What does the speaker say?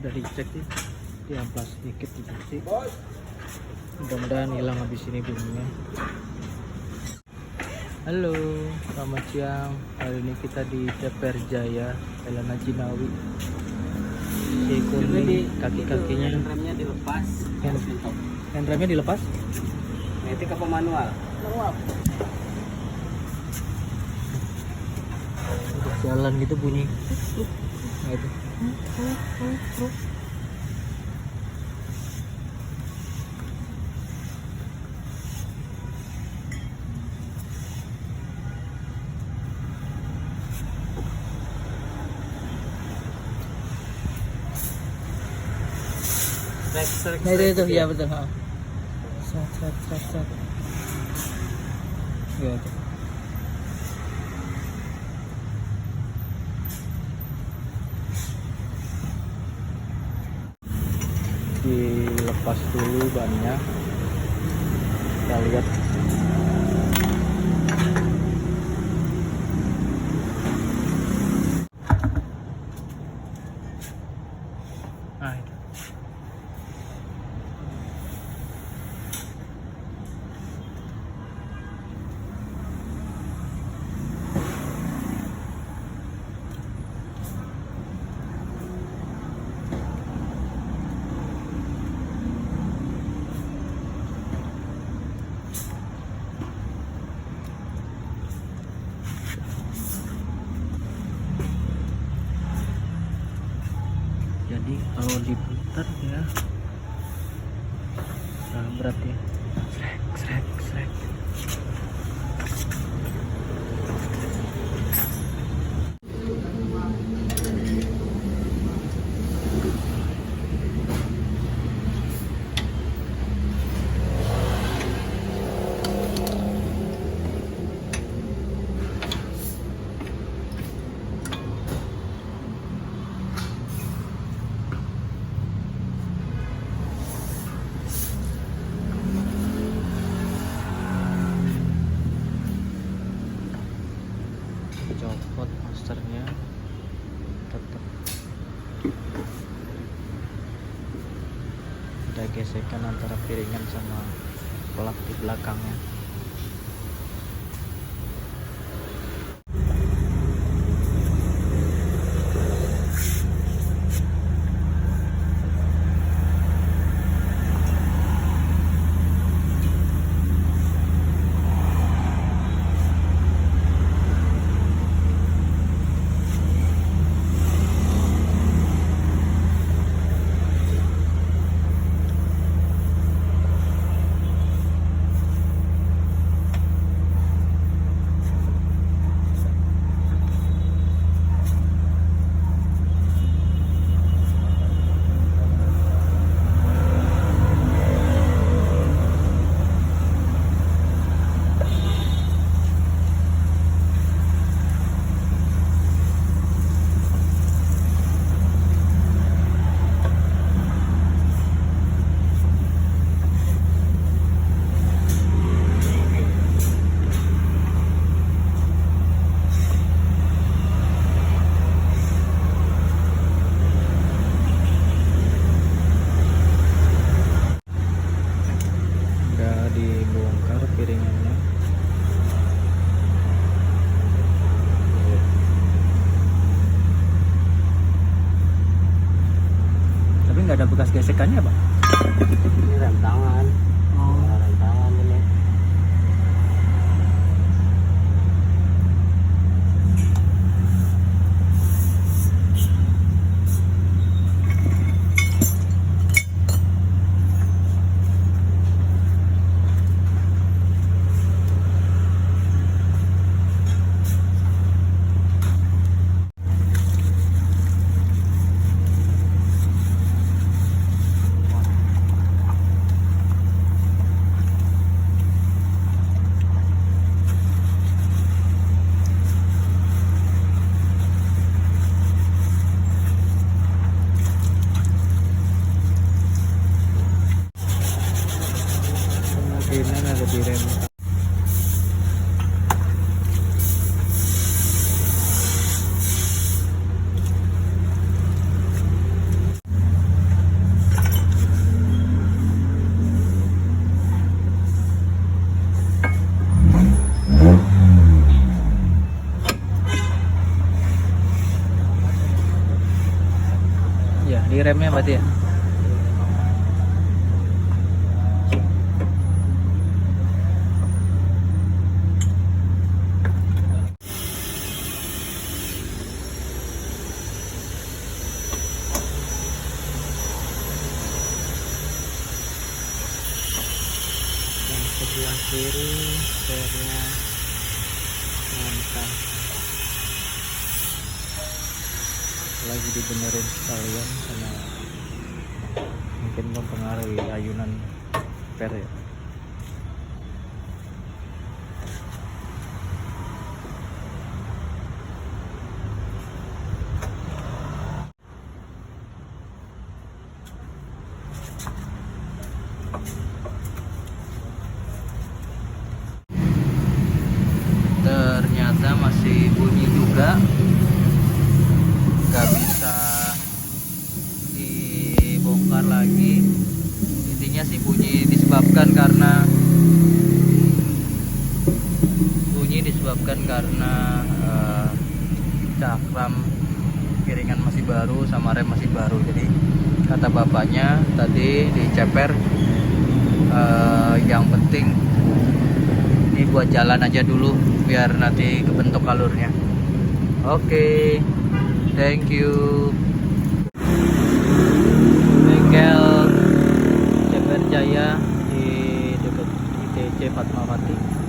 udah dicek sih, di amplas sedikit dicuci, mudah-mudahan hilang habis ini bunyinya. Halo, selamat siang. Hari ini kita di DPR Jaya, Jalan Haji Nawi. Si kuning, kaki-kakinya remnya dilepas, remnya dilepas. Matic apa manual? Manual. Untuk jalan gitu bunyi. Nah, itu. Nah itu ya betul. Sat. Ya itu. Dilepas dulu bannya, kita lihat. Nah itu. Jadi kalau diputar ya berat ya, srek. Copot masternya, tetap ada gesekan antara piringan sama pelak di belakangnya. Dibongkar piringannya. Tapi nggak ada bekas gesekannya, Bang. Ini rem tangan. Rem tangan ini. Ya, di remnya berarti ya. Yang sebelah kiri spare-nya mantap, lagi dibenerin sekalian karena mungkin mempengaruhi ayunan spare ya. Ternyata masih bunyi juga, nggak bisa dibongkar lagi. Intinya sih bunyi disebabkan karena cakram piringan masih baru sama rem masih baru. Jadi kata bapaknya tadi diceper, yang penting ini buat jalan aja dulu biar nanti kebentuk alurnya. Oke, thank you. Bengkel Ceper Jaya di dekat ITC Fatmawati.